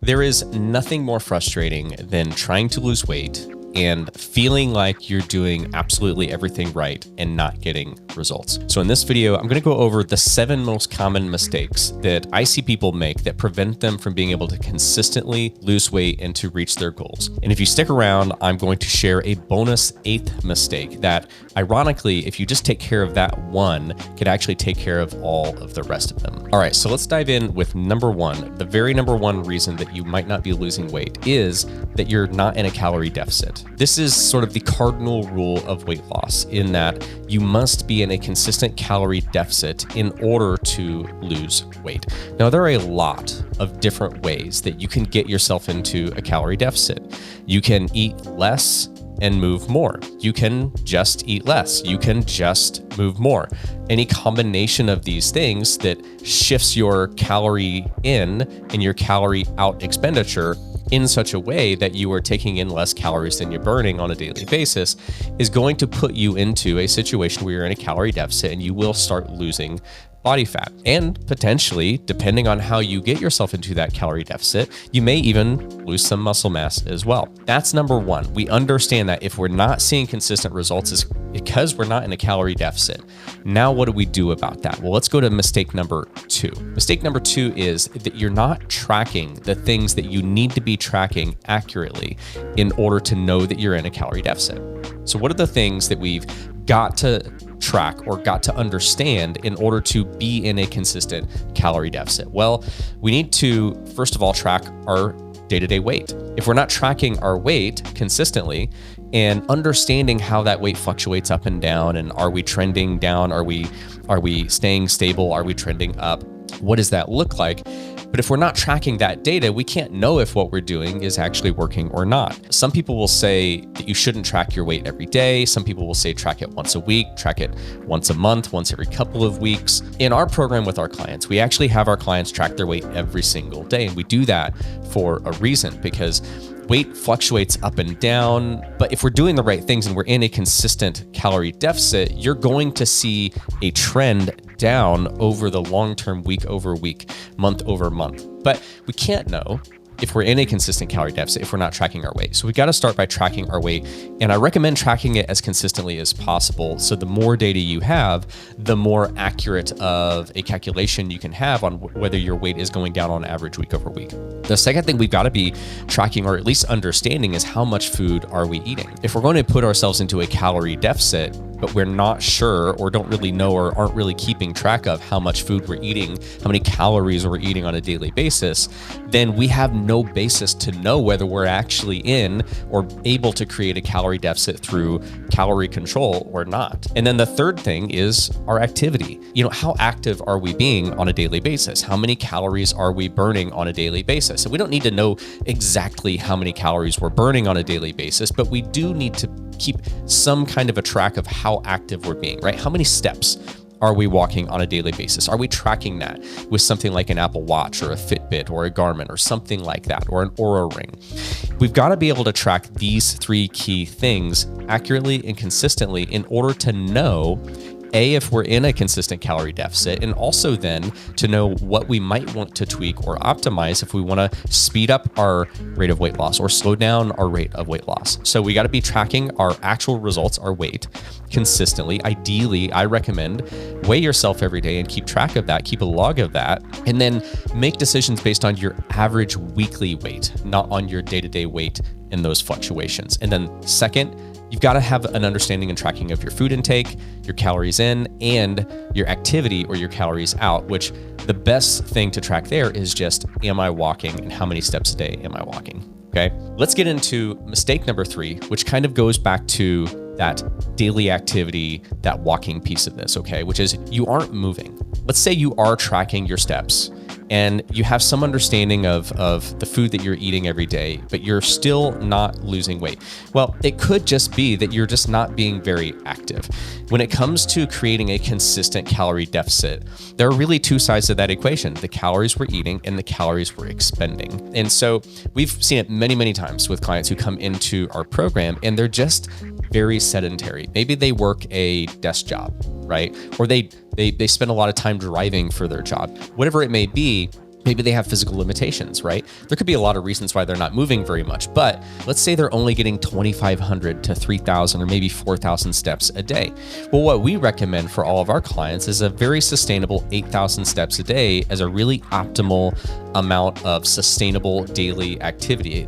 There is nothing more frustrating than trying to lose weight and feeling like you're doing absolutely everything right and not getting results. So in this video, I'm going to go over the 7 most common mistakes that I see people make that prevent them from being able to consistently lose weight and to reach their goals. And if you stick around, I'm going to share a bonus 8th mistake that, ironically, if you just take care of that one, could actually take care of all of the rest of them. All right, so let's dive in with number 1. The very number 1 reason that you might not be losing weight is that you're not in a calorie deficit. This is sort of the cardinal rule of weight loss, in that you must be in a consistent calorie deficit in order to lose weight. Now, there are a lot of different ways that you can get yourself into a calorie deficit. You can eat less and move more. You can just eat less. You can just move more. Any combination of these things that shifts your calorie in and your calorie out expenditure in such a way that you are taking in less calories than you're burning on a daily basis is going to put you into a situation where you're in a calorie deficit and you will start losing body fat. And potentially, depending on how you get yourself into that calorie deficit, you may even lose some muscle mass as well. That's number 1. We understand that if we're not seeing consistent results, is because we're not in a calorie deficit. Now, what do we do about that? Well, let's go to mistake number 2. Mistake number 2 is that you're not tracking the things that you need to be tracking accurately in order to know that you're in a calorie deficit. So what are the things that we've got to track or got to understand in order to be in a consistent calorie deficit? Well, we need to, first of all, track our day-to-day weight. If we're not tracking our weight consistently and understanding how that weight fluctuates up and down, and are we trending down? Are we staying stable? Are we trending up? What does that look like? But if we're not tracking that data, we can't know if what we're doing is actually working or not. Some people will say that you shouldn't track your weight every day. Some people will say track it once a week, track it once a month, once every couple of weeks. In our program with our clients, we actually have our clients track their weight every single day. And we do that for a reason, because weight fluctuates up and down. But if we're doing the right things and we're in a consistent calorie deficit, you're going to see a trend down over the long term, week over week, month over month. But we can't know if we're in a consistent calorie deficit if we're not tracking our weight. So we got to start by tracking our weight. And I recommend tracking it as consistently as possible. So the more data you have, the more accurate of a calculation you can have on whether your weight is going down on average week over week. The second thing we've got to be tracking, or at least understanding, is how much food are we eating? If we're going to put ourselves into a calorie deficit, but we're not sure or don't really know or aren't really keeping track of how much food we're eating, how many calories we're eating on a daily basis, then we have no basis to know whether we're actually in or able to create a calorie deficit through calorie control or not. And then the third thing is our activity. How active are we being on a daily basis? How many calories are we burning on a daily basis? And we don't need to know exactly how many calories we're burning on a daily basis, but we do need to keep some kind of a track of how active we're being, right? How many steps are we walking on a daily basis? Are we tracking that with something like an Apple Watch or a Fitbit or a Garmin or something like that, or an Oura Ring? We've got to be able to track these 3 key things accurately and consistently in order to know, A, if we're in a consistent calorie deficit, and also then to know what we might want to tweak or optimize if we want to speed up our rate of weight loss or slow down our rate of weight loss. So we got to be tracking our actual results, our weight, consistently. Ideally, I recommend weigh yourself every day and keep track of that, keep a log of that, and then make decisions based on your average weekly weight, not on your day-to-day weight and those fluctuations. And then second, you've got to have an understanding and tracking of your food intake, your calories in, and your activity or your calories out, which the best thing to track there is just, am I walking and how many steps a day am I walking? Okay, let's get into mistake number 3, which kind of goes back to that daily activity, that walking piece of this, okay, which is you aren't moving. Let's say you are tracking your steps and you have some understanding of the food that you're eating every day, but you're still not losing weight. Well, it could just be that you're just not being very active. When it comes to creating a consistent calorie deficit, there are really 2 sides of that equation: the calories we're eating and the calories we're expending. And so we've seen it many, many times with clients who come into our program and they're just very sedentary. Maybe they work a desk job, right? Or they spend a lot of time driving for their job. Whatever it may be, Maybe they have physical limitations, right? There could be a lot of reasons why they're not moving very much, but let's say they're only getting 2,500 to 3,000 or maybe 4,000 steps a day. Well, what we recommend for all of our clients is a very sustainable 8,000 steps a day as a really optimal amount of sustainable daily activity.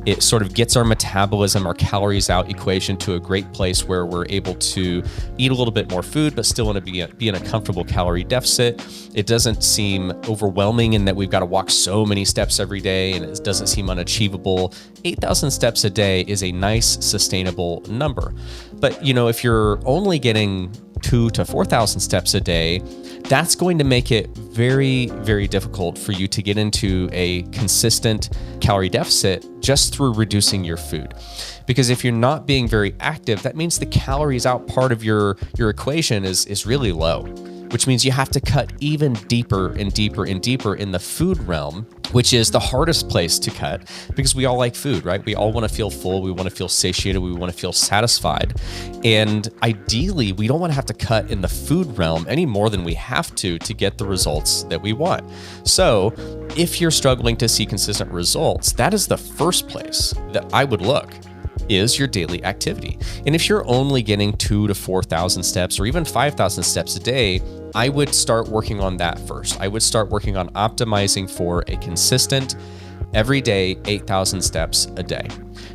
It sort of gets our metabolism, our calories out equation to a great place where we're able to eat a little bit more food, but still want to be in a comfortable calorie deficit. It doesn't seem overwhelming in that we've got to walk so many steps every day, and it doesn't seem unachievable. 8,000 steps a day is a nice, sustainable number. But if you're only getting 2,000 to 4,000 steps a day, that's going to make it very, very difficult for you to get into a consistent calorie deficit just through reducing your food. Because if you're not being very active, that means the calories out part of your equation is really low, which means you have to cut even deeper and deeper and deeper in the food realm, which is the hardest place to cut because we all like food, right? We all want to feel full. We want to feel satiated. We want to feel satisfied. And ideally, we don't want to have to cut in the food realm any more than we have to get the results that we want. So if you're struggling to see consistent results, that is the first place that I would look, is your daily activity. And if you're only getting 2,000 to 4,000 steps or even 5,000 steps a day, I would start working on that first. I would start working on optimizing for a consistent, everyday 8,000 steps a day.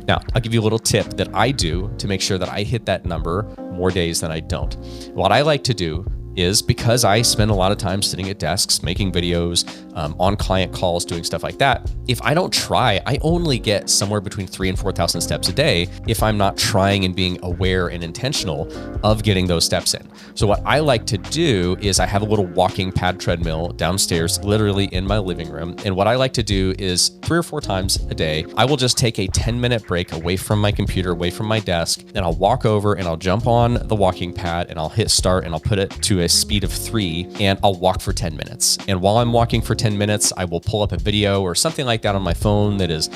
Now, I'll give you a little tip that I do to make sure that I hit that number more days than I don't. What I like to do is, because I spend a lot of time sitting at desks, making videos, on client calls, doing stuff like that. If I don't try, I only get somewhere between 3,000 and 4,000 steps a day if I'm not trying and being aware and intentional of getting those steps in. So what I like to do is I have a little walking pad treadmill downstairs, literally in my living room. And what I like to do is 3 or 4 times a day, I will just take a 10-minute break away from my computer, away from my desk, and I'll walk over and I'll jump on the walking pad and I'll hit start and I'll put it to a speed of 3 and I'll walk for 10 minutes. And while I'm walking for 10 minutes, I will pull up a video or something like that on my phone that is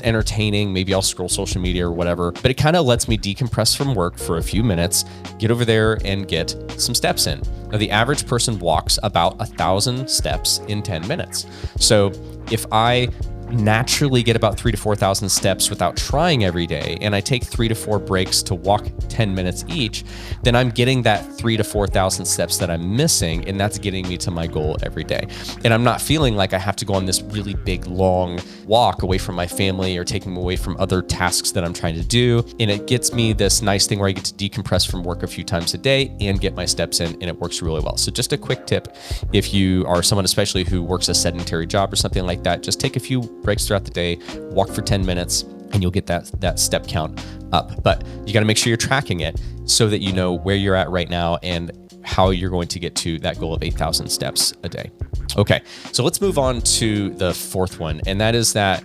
entertaining. Maybe I'll scroll social media or whatever, but it kind of lets me decompress from work for a few minutes, get over there and get some steps in. Now, the average person walks about 1,000 steps in 10 minutes. So if I naturally get about 3,000 to 4,000 steps without trying every day, and I take 3 to 4 breaks to walk 10 minutes each, then I'm getting that 3,000 to 4,000 steps that I'm missing, and that's getting me to my goal every day. And I'm not feeling like I have to go on this really big, long walk away from my family or taking me away from other tasks that I'm trying to do. And it gets me this nice thing where I get to decompress from work a few times a day and get my steps in, and it works really well. So just a quick tip, if you are someone especially who works a sedentary job or something like that, just take a few breaks throughout the day, walk for 10 minutes, and you'll get that step count up. But you got to make sure you're tracking it so that you know where you're at right now and how you're going to get to that goal of 8,000 steps a day. Okay, so let's move on to the fourth one, and that is that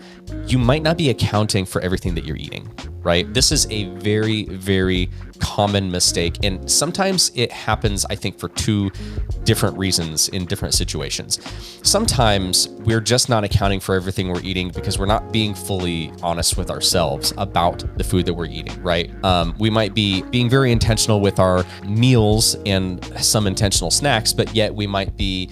you might not be accounting for everything that you're eating, right? This is a very, very common mistake, and sometimes it happens, I think, for 2 different reasons in different situations. Sometimes we're just not accounting for everything we're eating because we're not being fully honest with ourselves about the food that we're eating, right? We might be being very intentional with our meals and some intentional snacks, but yet we might be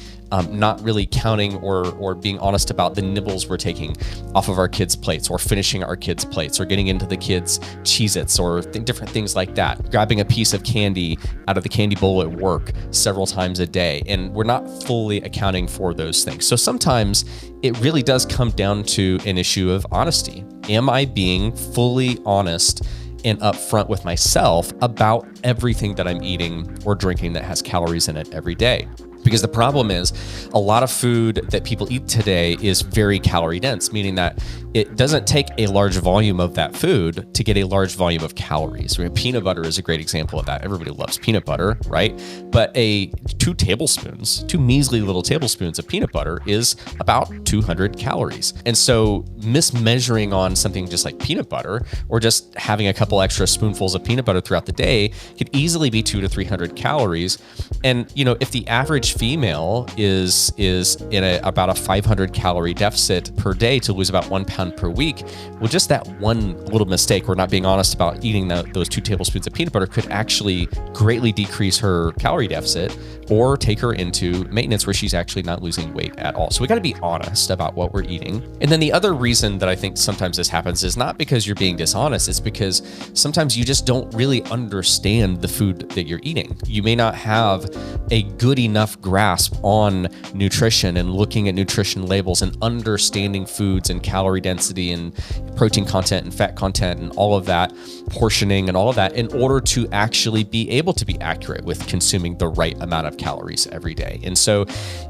not really counting or being honest about the nibbles we're taking off of our kids' plates, or finishing our kids' plates, or getting into the kids' Cheez-Its, or different things like that. Grabbing a piece of candy out of the candy bowl at work several times a day, and we're not fully accounting for those things. So sometimes it really does come down to an issue of honesty. Am I being fully honest and upfront with myself about everything that I'm eating or drinking that has calories in it every day? Because the problem is a lot of food that people eat today is very calorie dense, meaning that it doesn't take a large volume of that food to get a large volume of calories. I mean, peanut butter is a great example of that. Everybody loves peanut butter, right? But 2 measly little tablespoons of peanut butter is about 200 calories. And so mismeasuring on something just like peanut butter, or just having a couple extra spoonfuls of peanut butter throughout the day, could easily be 200 to 300 calories. And if the average female is in about a 500 calorie deficit per day to lose about 1 pound per week, well, just that one little mistake, or not being honest about eating those 2 tablespoons of peanut butter, could actually greatly decrease her calorie deficit or take her into maintenance where she's actually not losing weight at all. So we got to be honest about what we're eating. And then the other reason that I think sometimes this happens is not because you're being dishonest, it's because sometimes you just don't really understand the food that you're eating. You may not have a good enough grasp on nutrition and looking at nutrition labels and understanding foods and calorie density and protein content and fat content and all of that, portioning and all of that, in order to actually be able to be accurate with consuming the right amount of calories every day. And so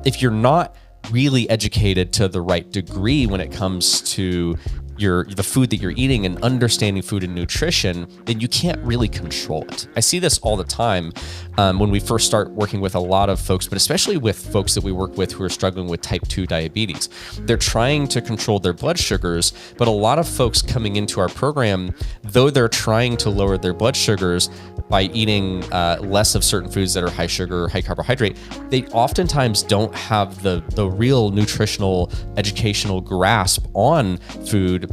if you're not really educated to the right degree when it comes to the food that you're eating and understanding food and nutrition, then you can't really control it. I see this all the time when we first start working with a lot of folks, but especially with folks that we work with who are struggling with type 2 diabetes. They're trying to control their blood sugars, but a lot of folks coming into our program, though they're trying to lower their blood sugars by eating less of certain foods that are high sugar, high carbohydrate, they oftentimes don't have the real nutritional, educational grasp on food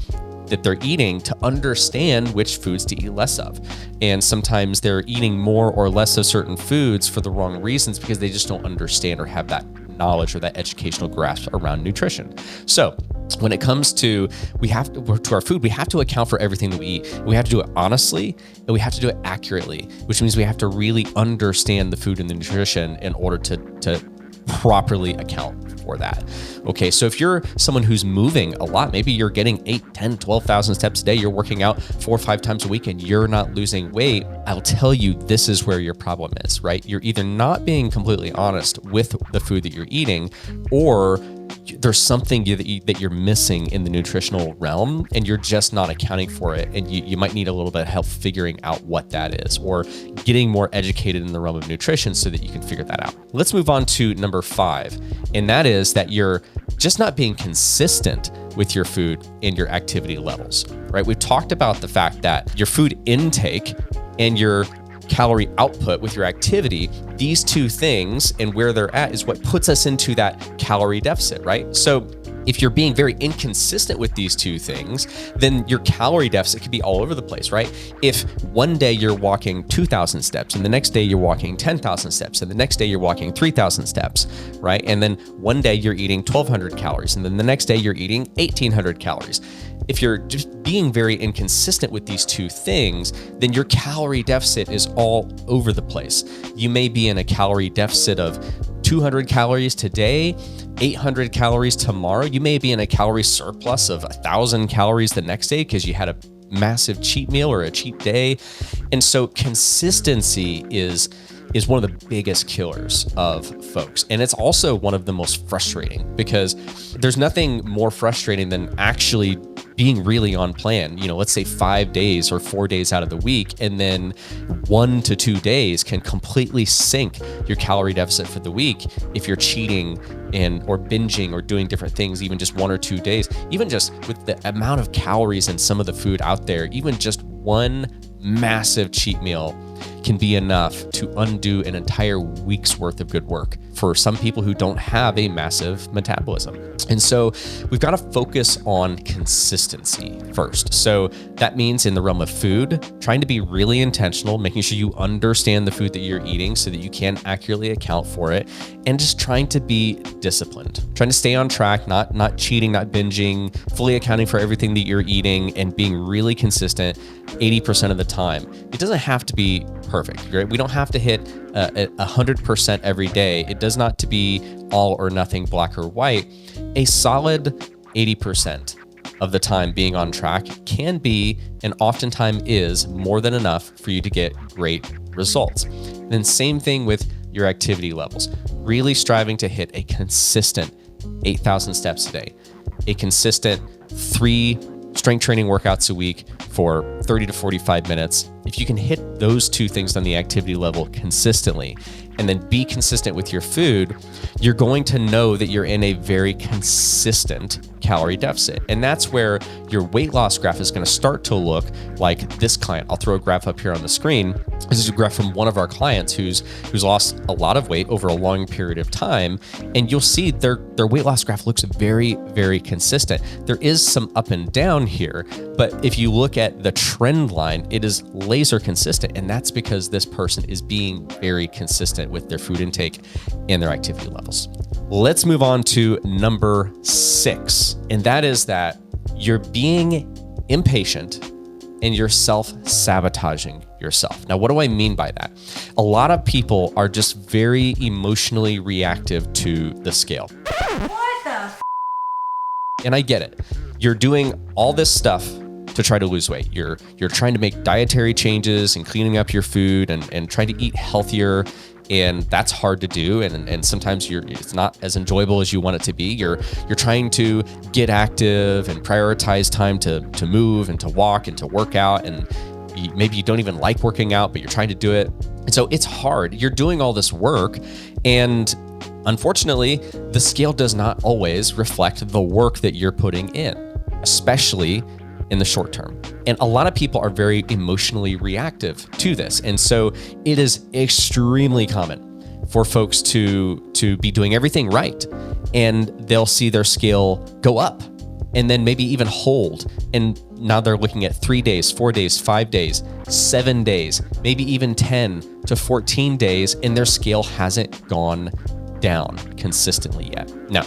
that they're eating to understand which foods to eat less of. And sometimes they're eating more or less of certain foods for the wrong reasons because they just don't understand or have that knowledge or that educational grasp around nutrition. So when it comes to our food, we have to account for everything that we eat. We have to do it honestly, and we have to do it accurately, which means we have to really understand the food and the nutrition in order to properly account for that. Okay, so if you're someone who's moving a lot, maybe you're getting 8, 10, 12,000 steps a day, you're working out 4 or 5 times a week and you're not losing weight, I'll tell you this is where your problem is, right? You're either not being completely honest with the food that you're eating, or there's something that you're missing in the nutritional realm and you're just not accounting for it. And you might need a little bit of help figuring out what that is, or getting more educated in the realm of nutrition so that you can figure that out. Let's move on to number 5. And that is that you're just not being consistent with your food and your activity levels, right? We've talked about the fact that your food intake and your calorie output with your activity, these two things and where they're at is what puts us into that calorie deficit, right? So if you're being very inconsistent with these two things, then your calorie deficit could be all over the place, right? If one day you're walking 2,000 steps and the next day you're walking 10,000 steps and the next day you're walking 3,000 steps, right? And then one day you're eating 1,200 calories and then the next day you're eating 1,800 calories. If you're just being very inconsistent with these two things, then your calorie deficit is all over the place. You may be in a calorie deficit of 200 calories today, 800 calories tomorrow. You may be in a calorie surplus of 1,000 calories the next day because you had a massive cheat meal or a cheat day. And so consistency is one of the biggest killers of folks. And it's also one of the most frustrating because there's nothing more frustrating than actually being really on plan, let's say 5 days or 4 days out of the week, and then 1 to 2 days can completely sink your calorie deficit for the week if you're cheating or binging or doing different things, even just 1 or 2 days. Even just with the amount of calories in some of the food out there, even just one massive cheat meal can be enough to undo an entire week's worth of good work for some people who don't have a massive metabolism. And so we've got to focus on consistency first. So that means in the realm of food, trying to be really intentional, making sure you understand the food that you're eating so that you can accurately account for it, and just trying to be disciplined, trying to stay on track, not cheating, not binging, fully accounting for everything that you're eating and being really consistent 80% of the time. It doesn't have to be perfect, right? We don't have to hit 100% every day. It does not to be all or nothing, black or white. A solid 80% of the time being on track can be, and oftentimes is, more than enough for you to get great results. And then same thing with your activity levels, really striving to hit a consistent 8,000 steps a day, a consistent 3 strength training workouts a week for 30 to 45 minutes. If you can hit those two things on the activity level consistently, and then be consistent with your food, you're going to know that you're in a very consistent calorie deficit. And that's where your weight loss graph is going to start to look like this client. I'll throw a graph up here on the screen. This is a graph from one of our clients who's lost a lot of weight over a long period of time. And you'll see their weight loss graph looks very, very consistent. There is some up and down here, but if you look at the trend line, it is laser consistent. And that's because this person is being very consistent with their food intake and their activity levels. Let's move on to number 6. And that is that you're being impatient and you're self-sabotaging yourself. Now, what do I mean by that? A lot of people are just very emotionally reactive to the scale. What the And I get it. You're doing all this stuff to try to lose weight. You're trying to make dietary changes and cleaning up your food and trying to eat healthier. And that's hard to do. And sometimes it's not as enjoyable as you want it to be. You're trying to get active and prioritize time to move and to walk and to work out. And maybe you don't even like working out, but you're trying to do it. And so it's hard. You're doing all this work. And unfortunately, the scale does not always reflect the work that you're putting in, especially in the short term. And a lot of people are very emotionally reactive to this. And so it is extremely common for folks to be doing everything right. And they'll see their scale go up and then maybe even hold. And now they're looking at 3 days, 4 days, 5 days, 7 days, maybe even 10 to 14 days, and their scale hasn't gone down consistently yet. Now,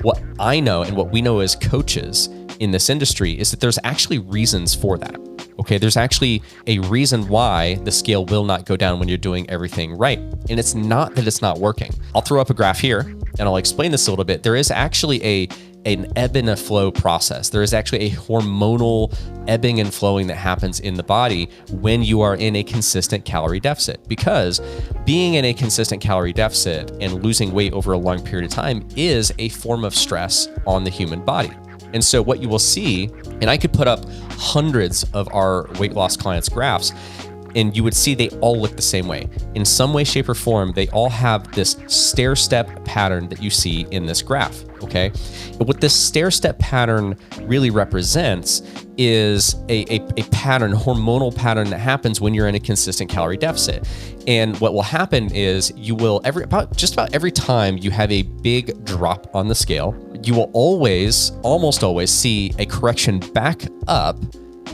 what I know and what we know as coaches in this industry is that there's actually reasons for that. Okay, there's actually a reason why the scale will not go down when you're doing everything right. And it's not that it's not working. I'll throw up a graph here and I'll explain this a little bit. There is actually an ebb and a flow process. There is actually a hormonal ebbing and flowing that happens in the body when you are in a consistent calorie deficit, because being in a consistent calorie deficit and losing weight over a long period of time is a form of stress on the human body. And so what you will see, and I could put up hundreds of our weight loss clients' graphs, and you would see they all look the same way. In some way, shape, or form, they all have this stair-step pattern that you see in this graph, okay? And what this stair-step pattern really represents is a pattern, hormonal pattern that happens when you're in a consistent calorie deficit. And what will happen is you will, just about every time you have a big drop on the scale, you will almost always see a correction back up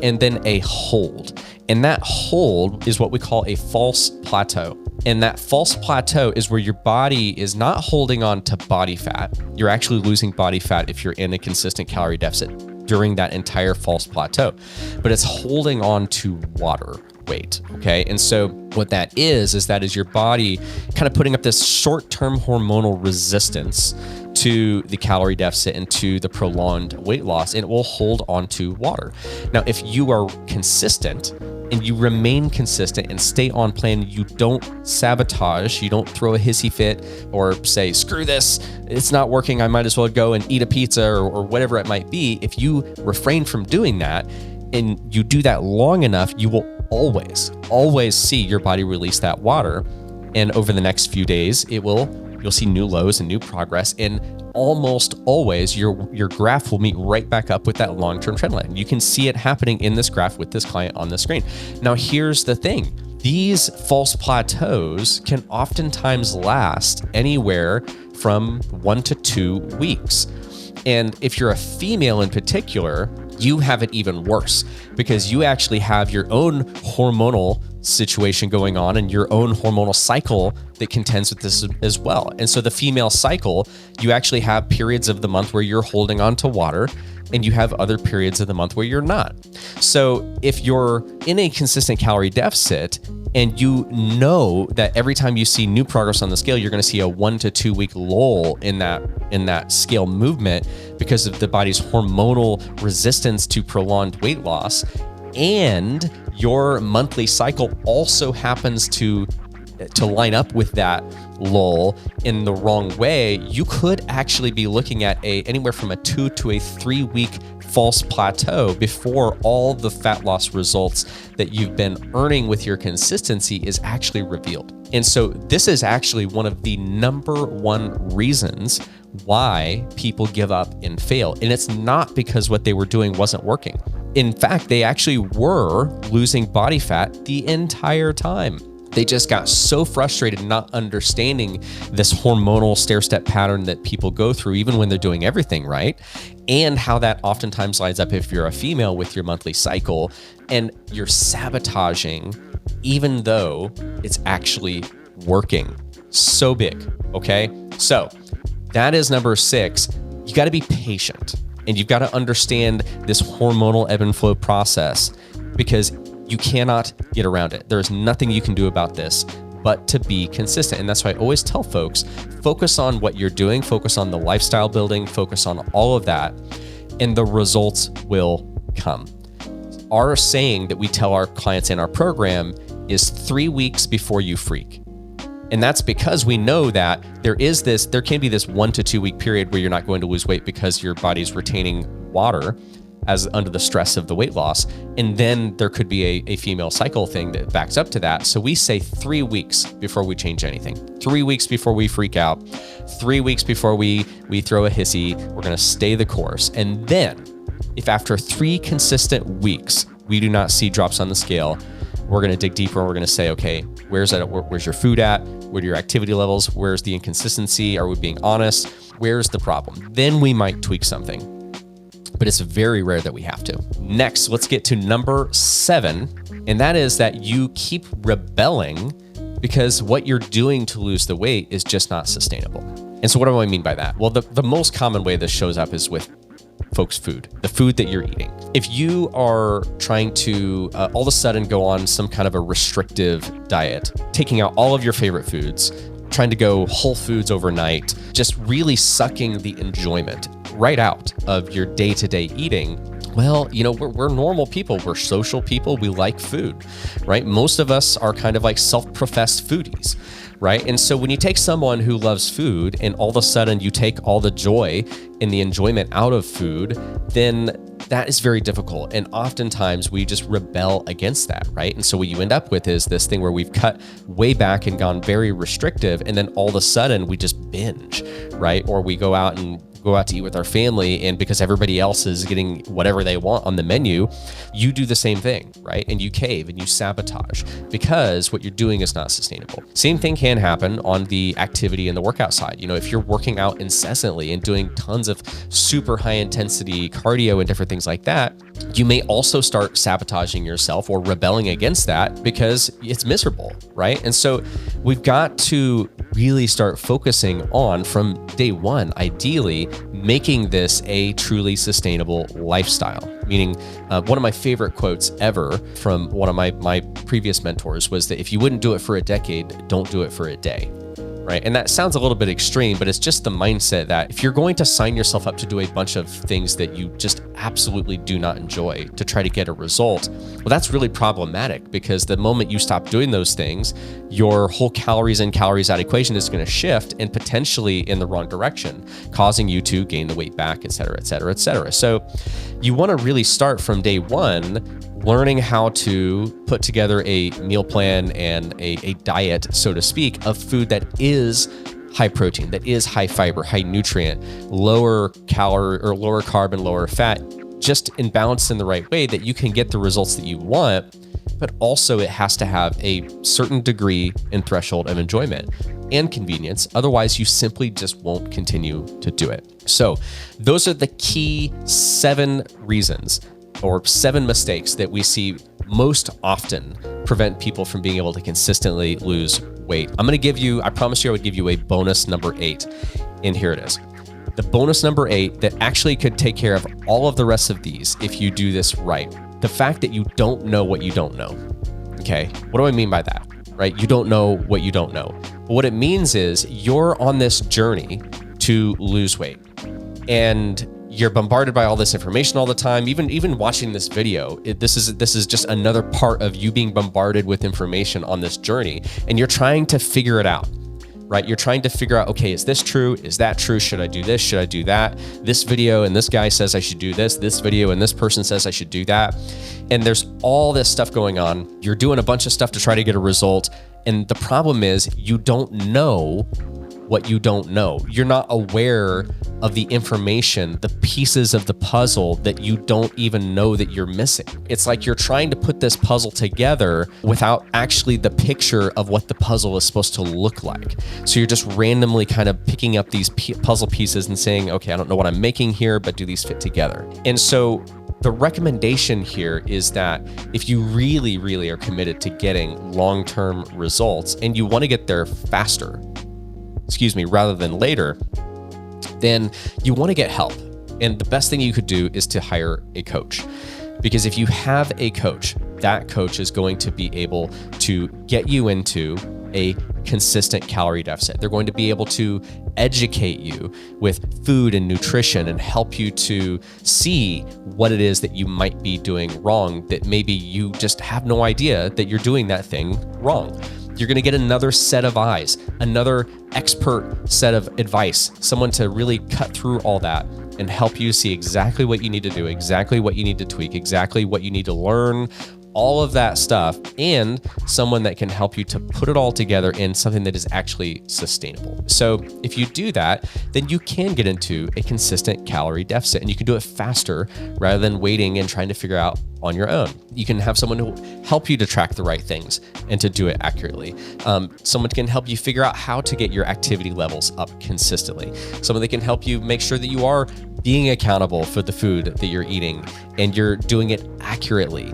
and then a hold. And that hold is what we call a false plateau. And that false plateau is where your body is not holding on to body fat. You're actually losing body fat if you're in a consistent calorie deficit during that entire false plateau, but it's holding on to water weight. Okay. And so what that is your body kind of putting up this short-term hormonal resistance to the calorie deficit and to the prolonged weight loss, and it will hold on to water. Now, if you are consistent and you remain consistent and stay on plan, you don't sabotage, you don't throw a hissy fit or say, screw this, it's not working, I might as well go and eat a pizza or whatever it might be. If you refrain from doing that and you do that long enough, you will always see your body release that water. And over the next few days, you'll see new lows and new progress. And almost always your graph will meet right back up with that long-term trend line. You can see it happening in this graph with this client on the screen. Now, here's the thing. These false plateaus can oftentimes last anywhere from 1 to 2 weeks. And if you're a female in particular, you have it even worse because you actually have your own hormonal situation going on and your own hormonal cycle that contends with this as well. And so the female cycle, you actually have periods of the month where you're holding on to water and you have other periods of the month where you're not. So if you're in a consistent calorie deficit and you know that every time you see new progress on the scale, you're going to see a 1 to 2 week lull in that scale movement because of the body's hormonal resistance to prolonged weight loss, and your monthly cycle also happens to line up with that lull in the wrong way, you could actually be looking at anywhere from a 2 to a 3 week false plateau before all the fat loss results that you've been earning with your consistency is actually revealed. And so this is actually one of the number one reasons why people give up and fail. And it's not because what they were doing wasn't working. In fact, they actually were losing body fat the entire time. They just got so frustrated not understanding this hormonal stair-step pattern that people go through even when they're doing everything right, and how that oftentimes lines up if you're a female with your monthly cycle, and you're sabotaging even though it's actually working. So big, okay? So that is number 6. You got to be patient, and you've got to understand this hormonal ebb and flow process, because you cannot get around it. There's nothing you can do about this but to be consistent. And that's why I always tell folks, focus on what you're doing, focus on the lifestyle building, focus on all of that, and the results will come. Our saying that we tell our clients in our program is 3 weeks before you freak. And that's because we know that there can be this 1 to 2 week period where you're not going to lose weight because your body's retaining water as under the stress of the weight loss. And then there could be a female cycle thing that backs up to that. So we say 3 weeks before we change anything, 3 weeks before we freak out, 3 weeks before we throw a hissy, we're going to stay the course. And then if after 3 consistent weeks, we do not see drops on the scale, we're going to dig deeper and we're going to say, okay, where's your food at? What are your activity levels? Where's the inconsistency? Are we being honest? Where's the problem? Then we might tweak something. But it's very rare that we have to. Next, let's get to number 7. And that is that you keep rebelling because what you're doing to lose the weight is just not sustainable. And so what do I mean by that? Well, the most common way this shows up is with folks' food, the food that you're eating. If you are trying to all of a sudden go on some kind of a restrictive diet, taking out all of your favorite foods, trying to go whole foods overnight, just really sucking the enjoyment right out of your day-to-day eating, well, we're normal people. We're social people. We like food, right? Most of us are kind of like self-professed foodies, right? And so when you take someone who loves food and all of a sudden you take all the joy and the enjoyment out of food, then that is very difficult. And oftentimes we just rebel against that, right? And so what you end up with is this thing where we've cut way back and gone very restrictive, and then all of a sudden we just binge, right? Or we go out to eat with our family, and because everybody else is getting whatever they want on the menu, you do the same thing, right? And you cave and you sabotage because what you're doing is not sustainable. Same thing can happen on the activity and the workout side. If you're working out incessantly and doing tons of super high intensity cardio and different things like that, you may also start sabotaging yourself or rebelling against that because it's miserable, right? And so we've got to really start focusing on, from day one, ideally, making this a truly sustainable lifestyle. Meaning, one of my favorite quotes ever from one of my previous mentors was that if you wouldn't do it for a decade, don't do it for a day. Right? And that sounds a little bit extreme, but it's just the mindset that if you're going to sign yourself up to do a bunch of things that you just absolutely do not enjoy to try to get a result, well, that's really problematic, because the moment you stop doing those things, your whole calories in, calories out equation is going to shift, and potentially in the wrong direction, causing you to gain the weight back, et cetera, et cetera, et cetera. So you want to really start from day one, learning how to put together a meal plan and a diet, so to speak, of food that is high protein, that is high fiber, high nutrient, lower calorie or lower carb and lower fat, just in balance in the right way that you can get the results that you want. But also it has to have a certain degree and threshold of enjoyment and convenience. Otherwise, you simply just won't continue to do it. So those are the key 7 reasons or 7 mistakes that we see most often prevent people from being able to consistently lose weight. I'm going to give you, I promised you I would give you a bonus number 8, and here it is. The bonus number 8 that actually could take care of all of the rest of these if you do this right. The fact that you don't know what you don't know. Okay, what do I mean by that? Right? You don't know what you don't know. But what it means is you're on this journey to lose weight, and you're bombarded by all this information all the time. Even watching this video, this is just another part of you being bombarded with information on this journey, and you're trying to figure it out, right? You're trying to figure out, okay, is this true? Is that true? Should I do this? Should I do that? This video and this guy says I should do this. This video and this person says I should do that. And there's all this stuff going on. You're doing a bunch of stuff to try to get a result. And the problem is you don't know what you don't know. You're not aware of the information, the pieces of the puzzle that you don't even know that you're missing. It's like you're trying to put this puzzle together without actually the picture of what the puzzle is supposed to look like. So you're just randomly kind of picking up these puzzle pieces and saying, okay, I don't know what I'm making here, but do these fit together? And so the recommendation here is that if you really, really are committed to getting long-term results and you want to get there faster, rather than later, then you want to get help. And the best thing you could do is to hire a coach. Because if you have a coach, that coach is going to be able to get you into a consistent calorie deficit. They're going to be able to educate you with food and nutrition and help you to see what it is that you might be doing wrong, that maybe you just have no idea that you're doing that thing wrong. You're going to get another set of eyes, another expert set of advice, someone to really cut through all that and help you see exactly what you need to do, exactly what you need to tweak, exactly what you need to learn, all of that stuff, and someone that can help you to put it all together in something that is actually sustainable. So if you do that, then you can get into a consistent calorie deficit, and you can do it faster rather than waiting and trying to figure out on your own. You can have someone who will help you to track the right things and to do it accurately. Someone can help you figure out how to get your activity levels up consistently. Someone that can help you make sure that you are being accountable for the food that you're eating and you're doing it accurately.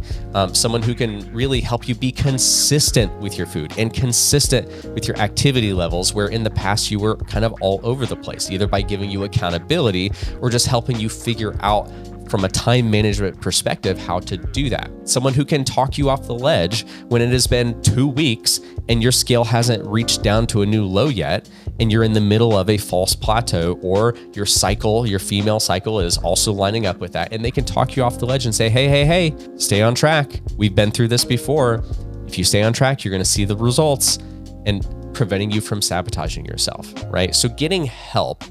Someone who can really help you be consistent with your food and consistent with your activity levels, where in the past you were kind of all over the place, either by giving you accountability or just helping you figure out from a time management perspective how to do that. Someone who can talk you off the ledge when it has been 2 weeks and your scale hasn't reached down to a new low yet, and you're in the middle of a false plateau, or your cycle, your female cycle is also lining up with that, and they can talk you off the ledge and say, hey, stay on track. We've been through this before. If you stay on track, you're going to see the results, and preventing you from sabotaging yourself, right? So getting help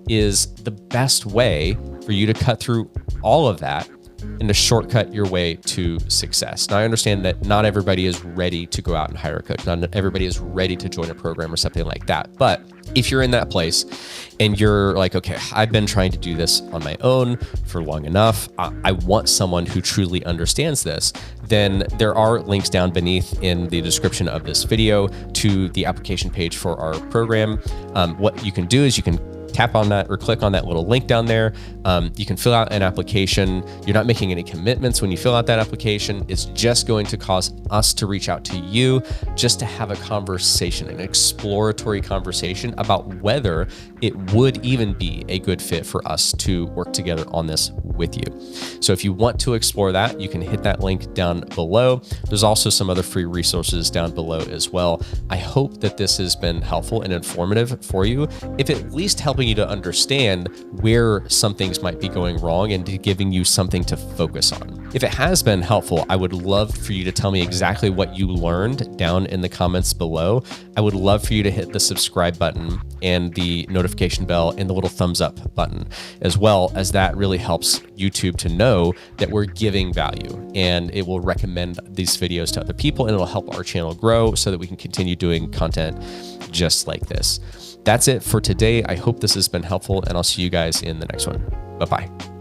is the best way for you to cut through all of that and to shortcut your way to success. Now, I understand that not everybody is ready to go out and hire a coach. Not everybody is ready to join a program or something like that. But if you're in that place and you're like, okay, I've been trying to do this on my own for long enough, I want someone who truly understands this, then there are links down beneath in the description of this video to the application page for our program. What you can do is you can tap on that or click on that little link down there. You can fill out an application. You're not making any commitments when you fill out that application. It's just going to cause us to reach out to you just to have a conversation, an exploratory conversation about whether it would even be a good fit for us to work together on this with you. So if you want to explore that, you can hit that link down below. There's also some other free resources down below as well. I hope that this has been helpful and informative for you, if at least helping you to understand where some things might be going wrong and giving you something to focus on. If it has been helpful, I would love for you to tell me exactly what you learned down in the comments below. I would love for you to hit the subscribe button and the notification bell and the little thumbs up button, as well as that really helps YouTube to know that we're giving value, and it will recommend these videos to other people, and it'll help our channel grow so that we can continue doing content just like this. That's it for today. I hope this has been helpful, and I'll see you guys in the next one. Bye-bye.